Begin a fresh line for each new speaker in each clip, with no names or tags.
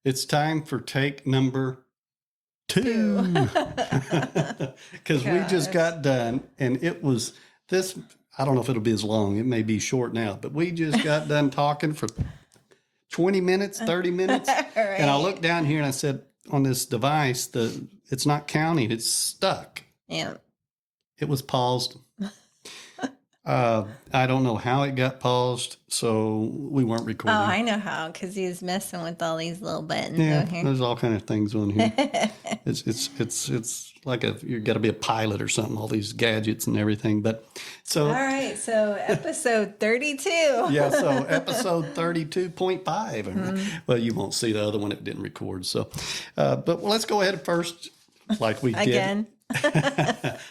It's time for take number 2. Because we just got done, and it was this. I don't know if it'll be as long. It may be short now, but we just got done talking for 20 minutes, 30 minutes.
Right.
And I looked down here and I said, on this device, it's not counting. It's stuck.
Yeah.
It was paused. I don't know how it got paused, so we weren't recording.
Oh, I know how, because he was messing with all these little buttons
Yeah,
over here.
there's all kind of things on here. it's like you got to be a pilot or something. All these gadgets and everything. But so
all right, so episode 32.
Yeah, so episode 32.5. Well, you won't see the other one; it didn't record. So, but let's go ahead first, like we
Again.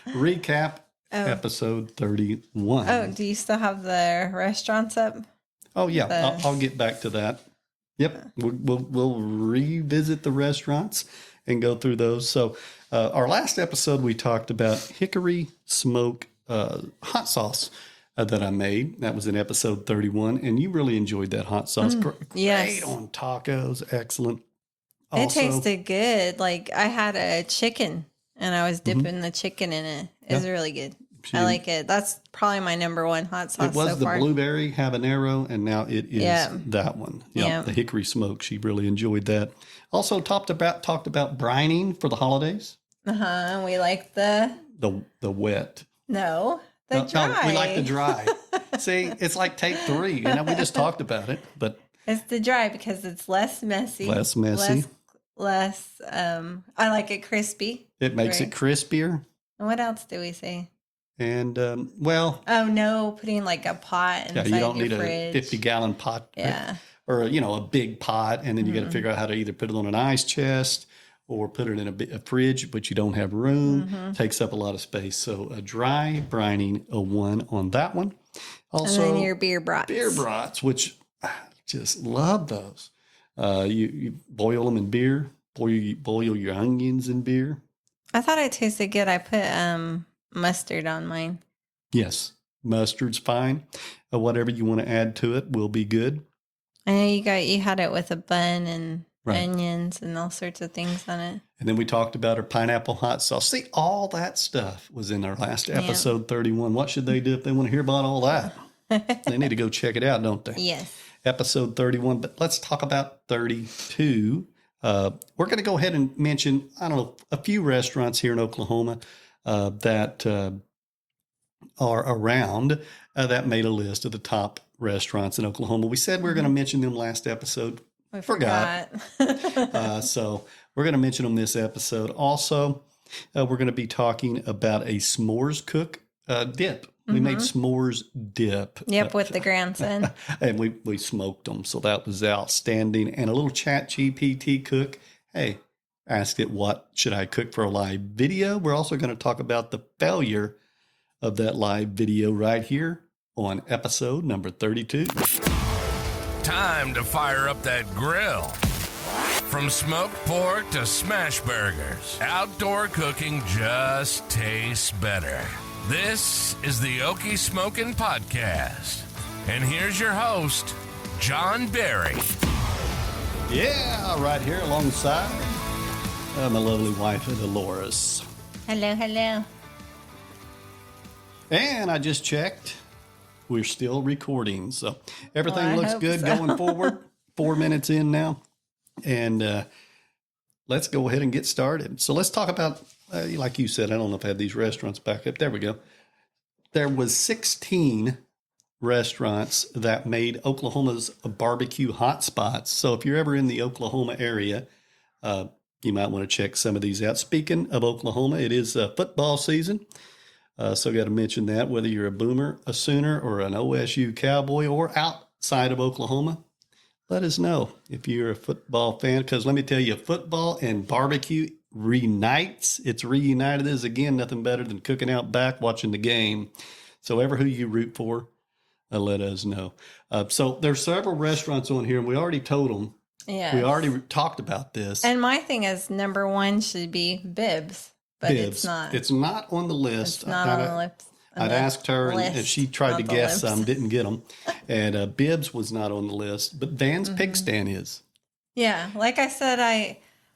recap. Episode 31.
Oh, do you still have the restaurants up?
Oh, yeah. I'll get back to that. Yep. We'll revisit the restaurants and go through those. So our last episode, we talked about Hickory Smoke hot sauce that I made. That was in episode 31. And you really enjoyed that hot sauce.
Yes.
Great on tacos. Excellent.
It tasted good. Like I had a chicken and I was dipping the chicken in it. It was really good. I like it. That's probably my number one hot sauce so far. It was the
blueberry habanero, and now it is that one. Yeah, the Hickory Smoke. She really enjoyed that. Also talked about brining for the holidays.
We like the
wet.
No, the dry.
No, we like the dry. See, it's like take 3. You know, we just talked about it, but
it's the dry because it's less messy.
Less messy.
Less. I like it crispy.
It makes it crispier.
And what else do we say?
And,
oh, no, putting like a pot inside
you don't
your
need
fridge.
a 50-gallon pot.
Yeah.
Or, a big pot. And then you got to figure out how to either put it on an ice chest or put it in a fridge, but you don't have room. Takes up a lot of space. So a dry brining, a 1 on that one. Also,
and then your beer brats.
Beer brats, which I just love those. You boil them in beer. Boil your onions in beer.
I thought it tasted good. I put mustard on mine.
Yes, mustard's fine. Whatever you want to add to it will be good.
I know you had it with a bun and onions and all sorts of things on it.
And then we talked about our pineapple hot sauce. See, all that stuff was in our last episode 31. What should they do if they want to hear about all that? They need to go check it out, don't they?
Yes.
Episode 31. But let's talk about 32. We're going to go ahead and mention, a few restaurants here in Oklahoma that are around that made a list of the top restaurants in Oklahoma. We said we were going to mention them last episode.
We forgot.
So we're going to mention them this episode. Also, we're going to be talking about a s'mores cook dip. We made s'mores dip.
Yep, with the grandson.
And we smoked them, so that was outstanding. And a little ChatGPT cook. Hey, asked it, what should I cook for a live video? We're also going to talk about the failure of that live video right here on episode number 32.
Time to fire up that grill. From smoked pork to smash burgers, outdoor cooking just tastes better. This is the Okie Smokin podcast. And here's your host, John Berry.
Yeah, right here alongside my lovely wife, Dolores.
Hello, hello.
And I just checked. We're still recording. So everything looks good going forward. 4 minutes in now. And let's go ahead and get started. So let's talk about, like you said, I don't know if I have these restaurants back up. There we go. There was 16 restaurants that made Oklahoma's barbecue hotspots. So if you're ever in the Oklahoma area, you might want to check some of these out. Speaking of Oklahoma, it is football season. So got to mention that whether you're a Boomer, a Sooner, or an OSU Cowboy, or outside of Oklahoma, let us know if you're a football fan. Because let me tell you, football and barbecue reunites. It's reunited as again, nothing better than cooking out back, watching the game. So ever who you root for, let us know. So there's several restaurants on here, and we already told them.
Yeah.
We already talked about this.
And my thing is number 1 should be Bibs, but
Bibs.
It's not.
It's not on the list.
It's not on the list.
I'd asked her, and she tried to guess some, didn't get them. And Bibs was not on the list, but Van's Pig Stand is.
Yeah, like I said,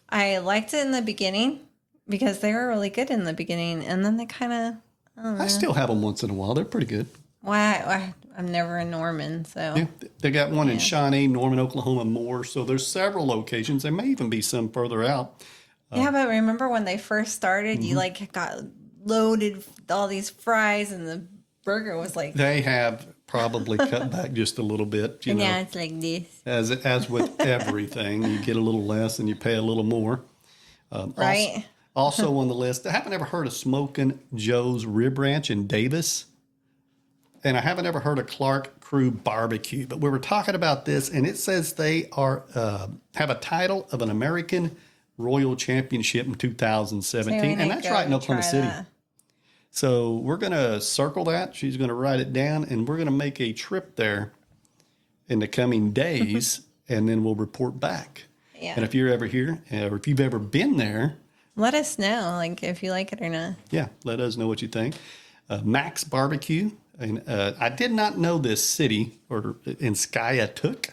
I liked it in the beginning because they were really good in the beginning, and then they kind of, I don't know.
I still have them once in a while. They're pretty good.
Why? I'm never in Norman, so.
Yeah, they got one in Shawnee, Norman, Oklahoma, more. So there's several locations. There may even be some further out.
Yeah, but remember when they first started, you like got loaded with all these fries, and the burger was like.
They have probably cut back just a little bit. You know,
Yeah, it's like this.
as with everything, you get a little less and you pay a little more.
Right.
Also on the list, I haven't ever heard of Smokin' Joe's Rib Ranch in Davis. And I haven't ever heard of Clark Crew Barbecue, but we were talking about this, and it says they are have a title of an American Royal Championship in 2017, and that's right in Oklahoma City. That. So we're going to circle that. She's going to write it down, and we're going to make a trip there in the coming days, and then we'll report back. Yeah. And if you're ever here, or if you've ever been there,
let us know, like if you like it or not.
Yeah, let us know what you think. Max Barbecue. And I did not know this city or in Skiatook,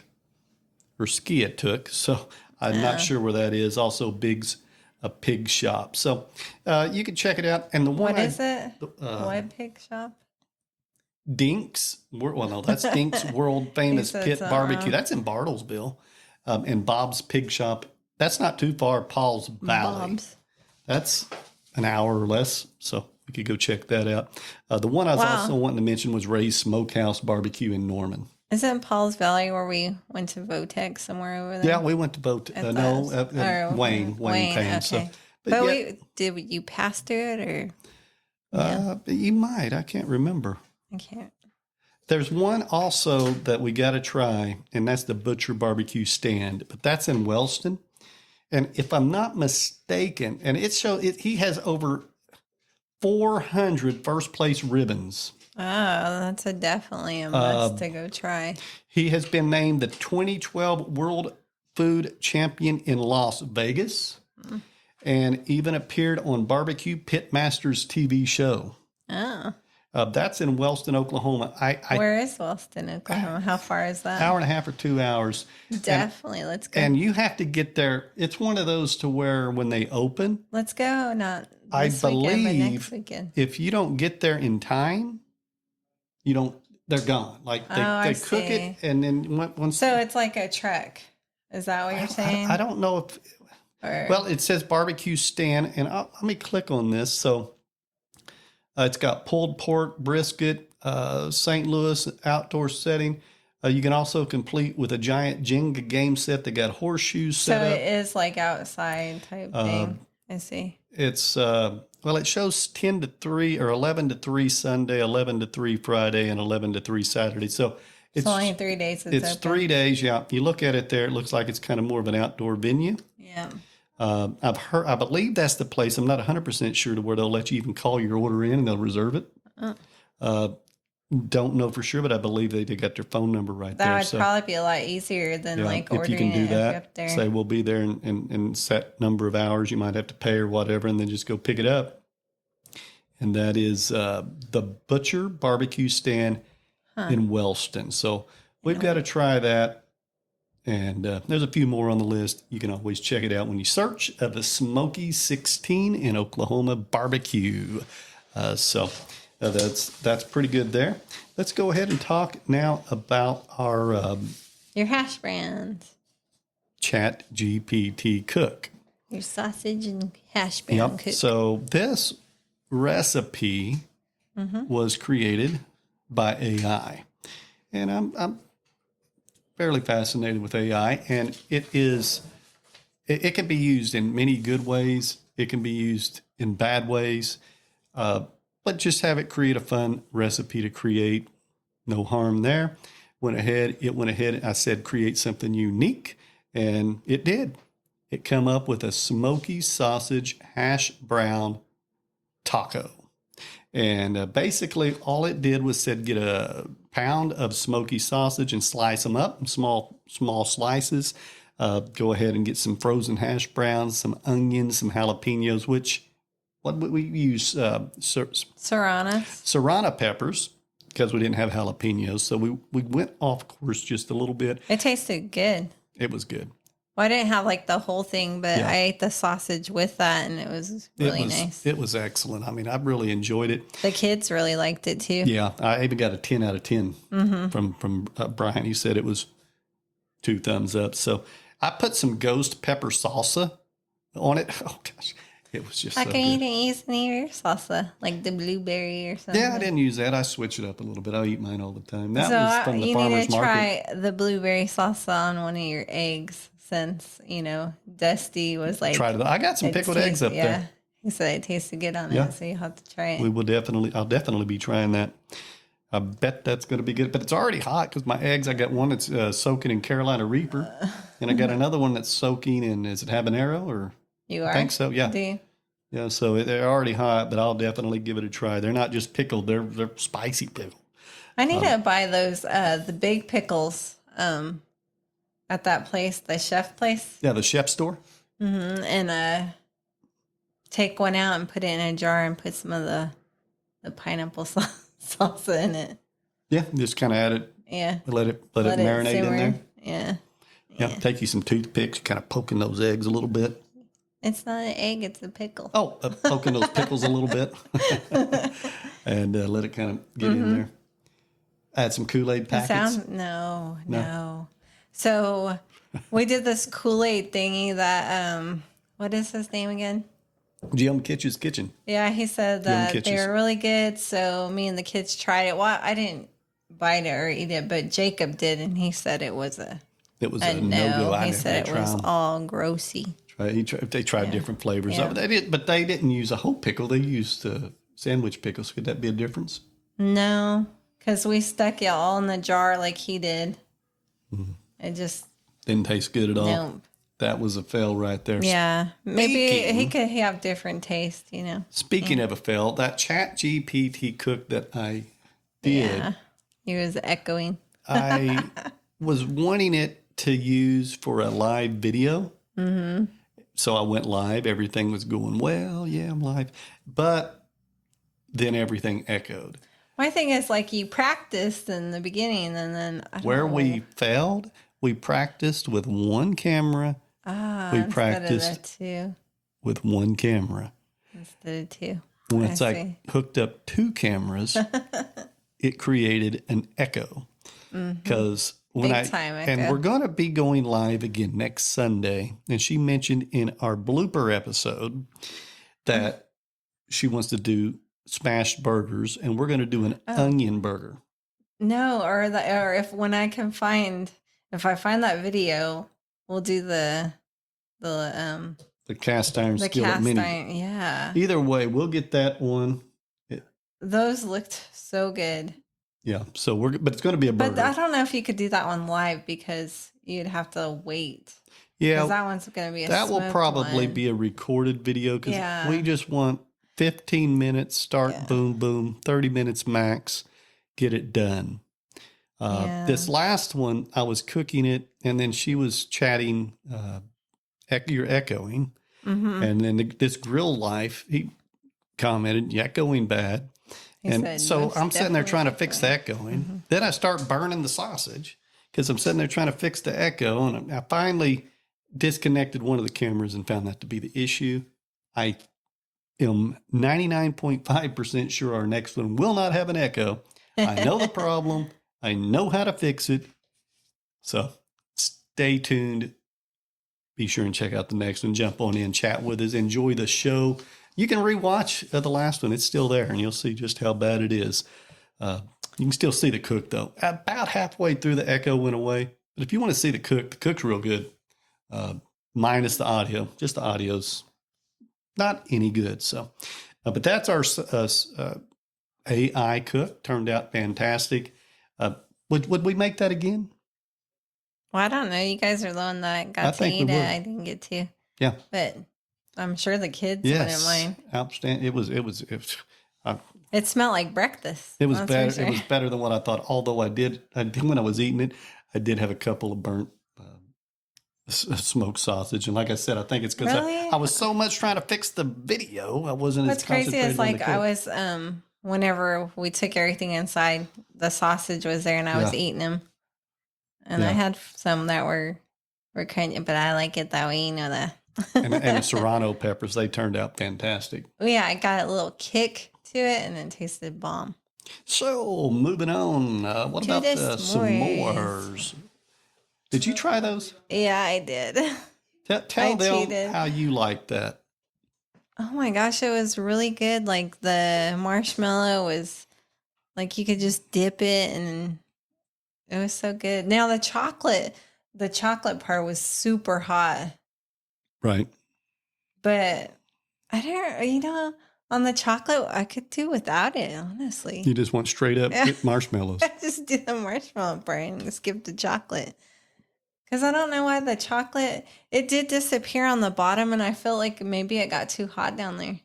so I'm not sure where that is. Also, Big's a pig shop, so you can check it out. And the one
what is it? What pig shop?
Dink's. Well, no, that's Dink's world famous pit barbecue. That's in Bartlesville, and Bob's Pig Shop. That's not too far. Paul's Valley. Bob's. That's an hour or less. So. You could go check that out. The one I was also wanting to mention was Ray's Smokehouse Barbecue in Norman.
Isn't Paul's Valley where we went to Votex somewhere over there?
Yeah, we went to Wayne Payne.
Okay.
So,
did you pass through it or?
You might. I can't remember.
I can't.
There's one also that we got to try, and that's the Butcher Barbecue Stand, but that's in Wellston. And if I'm not mistaken, and he has over 400 first place ribbons.
Oh, that's definitely a must to go try.
He has been named the 2012 World Food Champion in Las Vegas and even appeared on Barbecue Pitmasters TV show.
Oh.
That's in Wellston, Oklahoma.
Where is Wellston, Oklahoma? How far is that?
Hour and a half or 2 hours.
Definitely. Let's go.
And you have to get there. It's one of those to where when they open.
Let's go. Not
this weekend, but
next weekend.
If you don't get there in time, they're gone. Like they cook it and then once.
So it's like a trek. Is that what you're saying?
I don't know if. Well, it says barbecue stand, and let me click on this. So it's got pulled pork, brisket, St. Louis outdoor setting. You can also complete with a giant Jenga game set that got horseshoes set up.
So it is like outside type thing. I see.
It's it shows 10 to 3 or 11 to 3 Sunday, 11 to 3 Friday, and 11 to 3 Saturday. So it's
only 3 days.
It's open. 3 days. Yeah, you look at it there. It looks like it's kind of more of an outdoor venue.
Yeah.
I believe that's the place. I'm not 100% sure to where they'll let you even call your order in and they'll reserve it. Don't know for sure, but I believe they got their phone number right there.
That would probably be a lot easier than ordering
if you can do that.
Up there.
Say we'll be there in set number of hours. You might have to pay or whatever, and then just go pick it up. And that is the Butcher Barbecue Stand in Wellston. So we've got to try that. And there's a few more on the list. You can always check it out when you search the Smoky 16 in Oklahoma barbecue. That's pretty good there. Let's go ahead and talk now about our
your hash browns.
ChatGPT cook.
Your sausage and hash brown cook.
So this recipe was created by AI, and I'm fairly fascinated with AI, and it can be used in many good ways. It can be used in bad ways, but just have it create a fun recipe to create. No harm there. It went ahead. I said create something unique, and it did. It come up with a smoky sausage hash brown taco. And basically all it did was said get a pound of smoky sausage and slice them up in small slices. Go ahead and get some frozen hash browns, some onions, some jalapenos, what we use? Serrano peppers, because we didn't have jalapenos. So we went off course just a little bit.
It tasted good.
It was good.
Well, I didn't have like the whole thing, but I ate the sausage with that, and it was really nice.
It was excellent. I mean, I really enjoyed it.
The kids really liked it too.
Yeah, I even got a 10 out of 10 from Brian. He said it was 2 thumbs up. So I put some ghost pepper salsa on it. Oh gosh, it was just
How
so
come you
good.
didn't use any of your salsa, like the blueberry or something?
Yeah, I didn't use that. I switch it up a little bit. I eat mine all the time. That
So
was from the
you
farmer's
need to
market.
try the blueberry salsa on one of your eggs, since Dusty was like,
Try it. I got some pickled eggs up there.
He said it tasted good on
Yeah.
it, so you have to try it.
I'll definitely be trying that. I bet that's going to be good, but it's already hot because my eggs, I got one that's soaking in Carolina Reaper, and I got another one that's soaking in, is it habanero or?
You are?
I think so, yeah.
Do you?
Yeah, so they're already hot, but I'll definitely give it a try. They're not just pickled, they're spicy pickled.
I need to buy those, the big pickles at that place, the chef place,
Yeah, the chef store.
and take one out and put it in a jar and put some of the pineapple salsa in it.
Yeah, just kind of add it,
Yeah.
let it marinate in
simmer.
there.
Yeah.
Yeah, take you some toothpicks, kind of poking those eggs a little bit.
It's not an egg, it's a pickle.
Oh, poking those pickles a little bit. And let it kind of get in there. Add some Kool-Aid packets.
No. So we did this Kool-Aid thingy that, what is his name again?
Jim Kitchen's Kitchen.
Yeah, he said that they
Kitchens.
were really good. So me and the kids tried it. Well, I didn't bite it or eat it, but Jacob did, and he said it was a
no-go.
no.
I
He
never
said it
tried
was
them.
all grossy.
They tried different flavors
Yeah.
of it. But they didn't use a whole pickle. They used sandwich pickles. Could that be a difference?
No, because we stuck it all in the jar like he did. It just
Didn't taste good at all.
nope.
That was a fail right there.
Yeah, maybe
Speaking-
he could have different taste.
Speaking of a fail, that ChatGPT cook that I did,
Yeah, he was echoing.
I was wanting it to use for a live video. So I went live. Everything was going well. Yeah, I'm live. But then everything echoed.
My thing is like you practiced in the beginning, and then I don't
Where
know.
we failed, we practiced with one camera. We practiced
instead of
with one camera.
two.
Once I
see.
hooked up 2 cameras, it created an echo. Because when
Big time
and
echo.
we're going to be going live again next Sunday, and she mentioned in our blooper episode that she wants to do smashed burgers, and we're going to do an onion burger.
No, or if I find that video, we'll do the
cast iron
the
skillet
cast
mini.
iron. Yeah,
Either way, we'll get that one.
those looked so good.
Yeah, so but it's going to be a burger.
But I don't know if you could do that one live because you'd have to wait.
Yeah,
Because that one's going to be
that will
smoked
probably
one.
be a recorded video because
Yeah.
we just want 15 minutes, start,
Yeah.
boom, boom, 30 minutes max, get it done.
Yeah.
This last one, I was cooking it, and then she was chatting, you're echoing.
Mhm.
And then this grill life, he commented, "Yeah, echoing bad."
He
And
said,
so
"Most
I'm sitting there trying to
definitely
fix the echoing. Then I start burning the sausage because I'm sitting there trying to fix the echo. And I finally disconnected one of the cameras and found that to be the issue. I am 99.5% sure our next one will not have an echo. I know the problem. I know how to fix it. So stay tuned. Be sure and check out the next one. Jump on in, chat with us, enjoy the show. You can rewatch the last one. It's still there, and you'll see just how bad it is. You can still see the cook, though. About halfway through, the echo went away. But if you want to see the cook's real good, minus the audio. Just the audio's not any good. So, but that's our AI cook. Turned out fantastic. Would we make that again?
Well, I don't know. You guys are the one that
I
got to
think we
eat
would.
it. I didn't get to.
Yeah.
But I'm sure the kids wouldn't mind.
Outstanding. It was
It smelled like breakfast.
It was
that's for
better.
sure.
It was better than what I thought. Although I did when I was eating it, I did have a couple of burnt smoked sausage. And like I said, I think it's because
Really?
I was so much trying to fix the video. I wasn't
What's
as
crazy
concentrated
is
on the
like
cook.
I was whenever we took everything inside, the sausage was there and I was
Yeah.
eating them, and I
Yeah.
had some that were We're kind of, but I like it that way. You know that.
and the serrano peppers, they turned out fantastic.
Yeah, I got a little kick to it, and it tasted bomb.
So moving on, what about the s'mores? Did you try those?
Yeah, I did.
Tell them how you like that.
Oh my gosh, it was really good. Like the marshmallow was like you could just dip it, and it was so good. Now the chocolate part was super hot.
Right.
But I don't, on the chocolate, I could do without it, honestly.
You just want straight up marshmallows.
I just do the marshmallow part and skip the chocolate. Because I don't know why the chocolate, it did disappear on the bottom, and I felt like maybe it got too hot down there.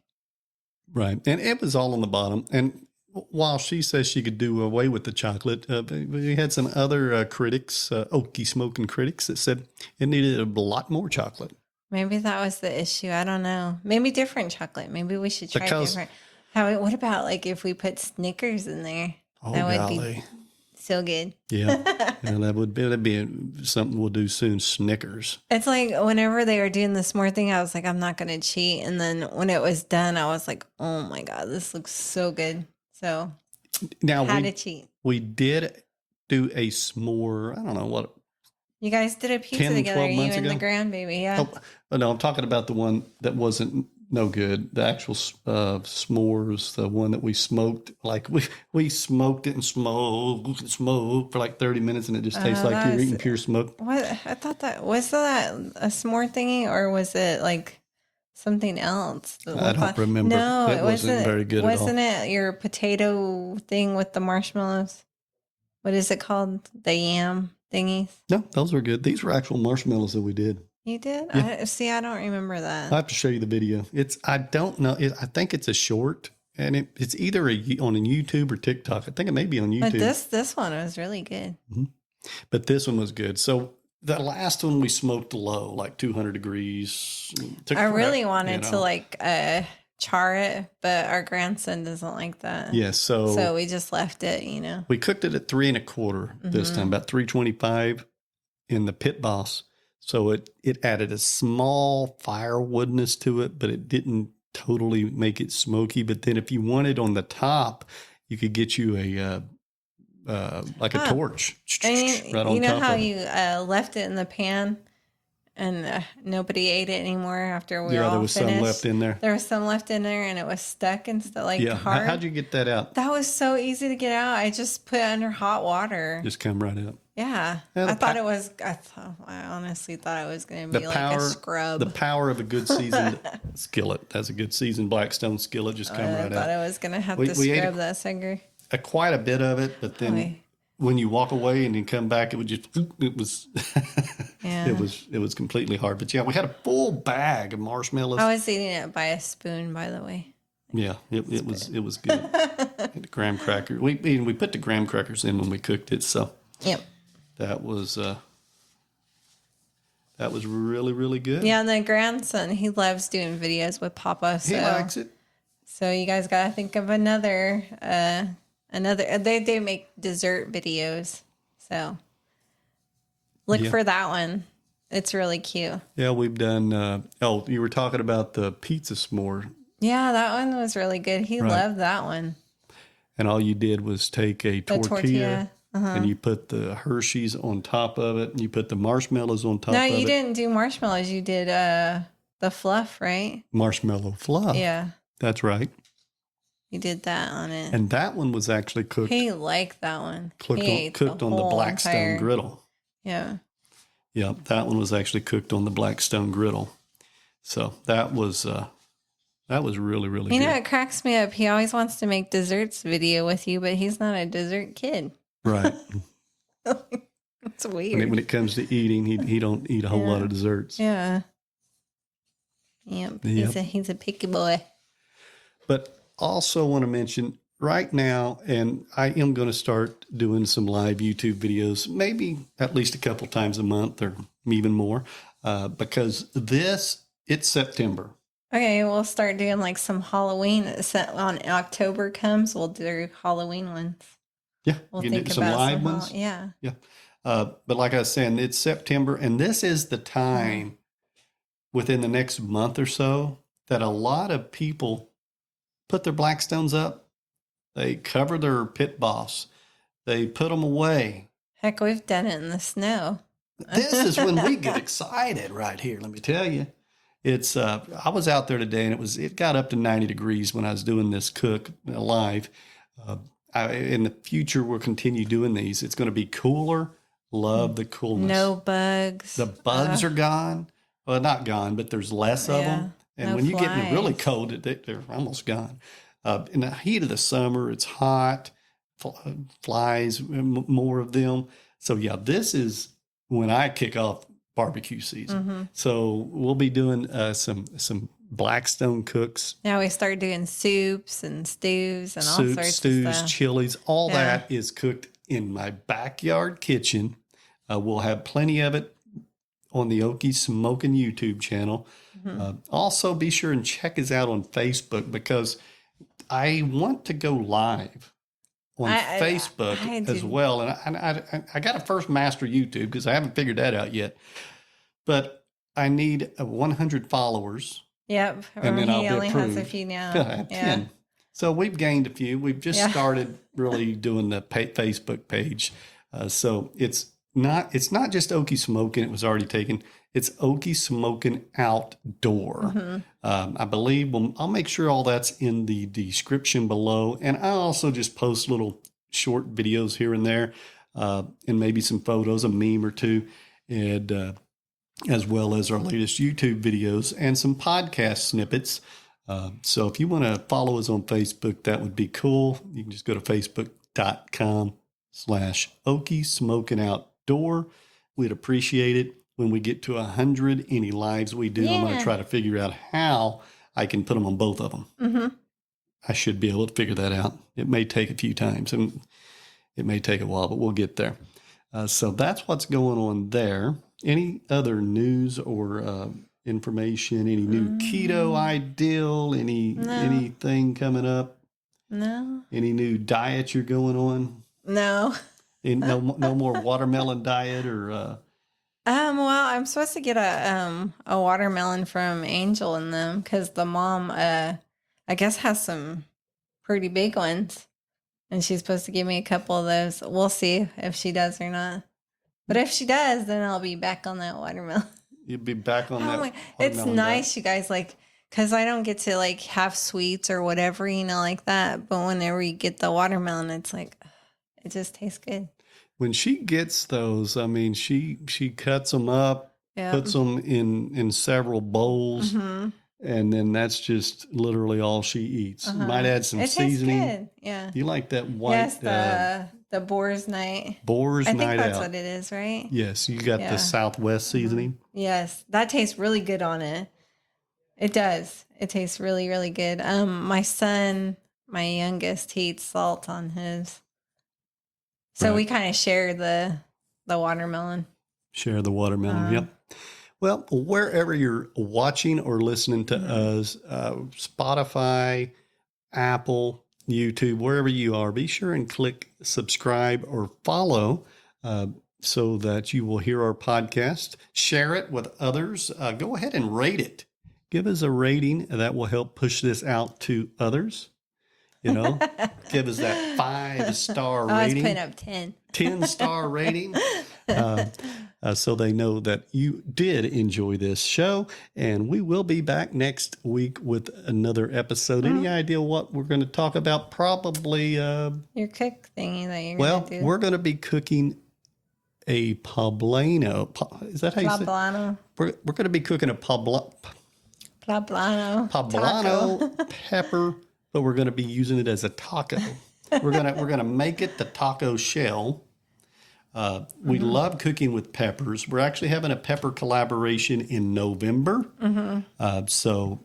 Right. And it was all on the bottom. And while she says she could do away with the chocolate, we had some other critics, Okie smoking critics, that said it needed a lot more chocolate.
Maybe that was the issue. I don't know. Maybe different chocolate. Maybe we should try different. What about like if we put Snickers in there?
Oh,
that would be so good.
Yeah. That'd be something we'll do soon. Snickers.
It's like whenever they were doing the s'more thing, I was like, I'm not going to cheat. And then when it was done, I was like, oh my God, this looks so good. So
now
had to cheat.
We did do a s'more. I don't know what.
You guys did a pizza together. You and the grandbaby, yeah.
Oh, no, I'm talking about the one that wasn't no good. The actual s'mores, the one that we smoked. Like we smoked it and smoked for like 30 minutes, and it just tastes like you're eating pure smoke.
What I thought was that a s'more thingy, or was it like something else?
I don't remember.
No,
it wasn't very good at all.
Wasn't it your potato thing with the marshmallows? What is it called? The yam thingies?
No, those were good. These were actual marshmallows that we did.
You did?
Yeah.
I don't remember that.
I'll have to show you the video. I don't know. I think it's a short, and it's either on YouTube or TikTok. I think it may be on YouTube.
But this one was really good.
Mm-hmm. But this one was good. So the last one we smoked low, like 200 degrees.
I really wanted to like char it, but our grandson doesn't like that.
Yes.
So we just left it,
We cooked it at 3 1/4 this time, about 325 in the Pit Boss. So it added a small firewoodness to it, but it didn't totally make it smoky. But then if you wanted on the top, you could get you a torch.
Right on top. You know how you left it in the pan and nobody ate it anymore after we were all
there was
finished?
Some left in there.
There was some left in there, and it was stuck and stuff hard.
How'd you get that out?
That was so easy to get out. I just put it under hot water.
Just come right out.
Yeah. I honestly thought it was going to be like a scrub.
The power of a good seasoned skillet. That's a good seasoned Blackstone skillet. Just come right out.
I thought I was going to have to scrub that sugar.
Quite a bit of it, but then when you walk away and then come back, it was it was completely hard. But yeah, we had a full bag of marshmallows.
I was eating it by a spoon, by the way.
Yeah, it was good. The graham cracker. We put the graham crackers in when we cooked it, so
yep.
That was really, really good.
Yeah, and the grandson, he loves doing videos with Papa. So.
He likes it.
So you guys got to think of another. They make dessert videos. So look for that one. It's really cute.
Yeah, we've done. You were talking about the pizza s'more.
Yeah, that one was really good. He loved that one.
And all you did was take a tortilla. And you put the Hershey's on top of it, and you put the marshmallows on top of it.
No, you didn't do marshmallows. You did the fluff, right?
Marshmallow fluff.
Yeah.
That's right.
You did that on it.
And that one was actually cooked.
He liked that one.
Cooked on the Blackstone griddle.
Yeah.
Yeah, that one was actually cooked on the Blackstone griddle. So that was really, really good.
You know, it cracks me up. He always wants to make desserts video with you, but he's not a dessert kid.
Right.
It's weird.
When it comes to eating, he don't eat a whole lot of desserts.
Yeah. Yep. He's a picky boy.
But also want to mention right now, and I am going to start doing some live YouTube videos, maybe at least a couple times a month or even more, because it's September.
Okay, we'll start doing like some Halloween. When October comes, we'll do Halloween ones.
Yeah,
we'll
you
think
some
about
live ones.
Yeah.
Yeah. But like I was saying, it's September, and this is the time within the next month or so that a lot of people put their Blackstones up. They cover their pit boss. They put them away.
Heck, we've done it in the snow.
This is when we get excited right here. Let me tell you, it's. I was out there today, and it got up to 90 degrees when I was doing this cook live. In the future, we'll continue doing these. It's going to be cooler. Love the coolness.
No bugs.
The bugs are gone. Well, not gone, but there's less of them. And
no
when you
flies.
get really cold, they're almost gone. In the heat of the summer, it's hot. Flies, more of them. So yeah, this is when I kick off barbecue season. So we'll be doing some Blackstone cooks.
Now we start doing soups and stews and all sorts
stews,
of stuff.
chilies, all that is cooked in my backyard kitchen. We'll have plenty of it on the Okie Smokin YouTube channel. Also, be sure and check us out on Facebook because I want to go live on Facebook as well. And I got to first master YouTube because I haven't figured that out yet. But I need 100 followers.
Yep.
And then I'll be
only
approved.
has a few now.
I have 10. So we've gained a few. We've just started really doing the Facebook page. So it's not just Okie Smokin. It was already taken. It's Okie Smokin Outdoor. I believe I'll make sure all that's in the description below. And I also just post little short videos here and there, and maybe some photos, a meme or two, and as well as our latest YouTube videos and some podcast snippets. So if you want to follow us on Facebook, that would be cool. You can just go to facebook.com/Okie Smokin Outdoor. We'd appreciate it. When we get to 100, any lives we do, I'm going to try to figure out how I can put them on both of them. I should be able to figure that out. It may take a few times and it may take a while, but we'll get there. So that's what's going on there. Any other news or information? Any new keto ideal? Anything coming up?
No.
Any new diet you're going on?
No.
No more watermelon diet or.
Well, I'm supposed to get a watermelon from Angel and them because the mom, I guess, has some pretty big ones, and she's supposed to give me a couple of those. We'll see if she does or not. But if she does, then I'll be back on that watermelon.
You'll be back on that.
It's nice, you guys, because I don't get to have sweets or whatever, like that. But whenever you get the watermelon, it's it just tastes good.
When she gets those, I mean, she cuts them up, puts them in several bowls, and then that's just literally all she eats. Might add some seasoning. Tastes good. Yeah. You like that white?
Yes, the Boar's Night.
Boar's Night Out.
I think that's what it is, right?
Yes, you got the Southwest seasoning.
Yes, that tastes really good on it. It does. It tastes really, really good. My son, my youngest, he eats salt on his. So we kind of share the watermelon. Share the watermelon,
yep. Well, wherever you're watching or listening to us, Spotify, Apple, YouTube, wherever you are, be sure and click subscribe or follow so that you will hear our podcast. Share it with others. Go ahead and rate it. Give us a rating. That will help push this out to others. Give us that 5-star rating.
I was putting up 10.
10-star rating. So they know that you did enjoy this show. And we will be back next week with another episode. Any idea what we're going to talk about? Probably
your cook thingy that you're going to do.
Well, we're going to be cooking a poblano. Is that how you say it?
Poblano.
We're going to be cooking a poblano pepper. But we're going to be using it as a taco. We're gonna make it the taco shell. We love cooking with peppers. We're actually having a pepper collaboration in November. So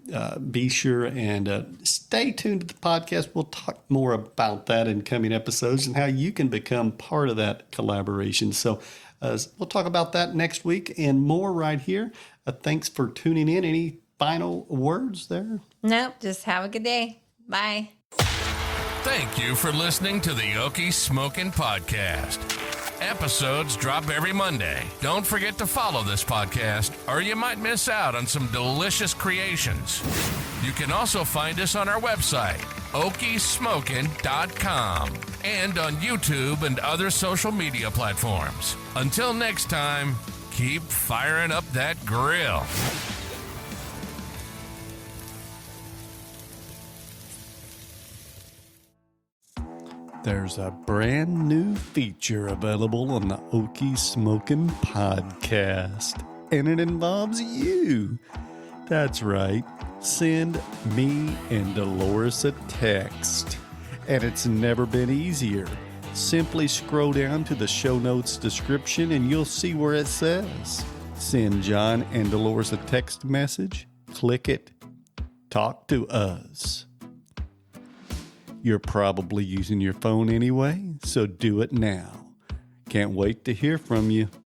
be sure and stay tuned to the podcast. We'll talk more about that in coming episodes and how you can become part of that collaboration. So we'll talk about that next week and more right here. Thanks for tuning in. Any final words there?
Nope. Just have a good day. Bye.
Thank you for listening to the Okie Smokin' Podcast. Episodes drop every Monday. Don't forget to follow this podcast, or you might miss out on some delicious creations. You can also find us on our website, okiesmokin.com, and on YouTube and other social media platforms. Until next time, keep firing up that grill.
There's a brand new feature available on the Okie Smokin podcast, and it involves you. That's right. Send me and Dolores a text, and it's never been easier. Simply scroll down to the show notes description and you'll see where it says send John and Dolores a text message. Click it. Talk to us. You're probably using your phone anyway, so do it now. Can't wait to hear from you.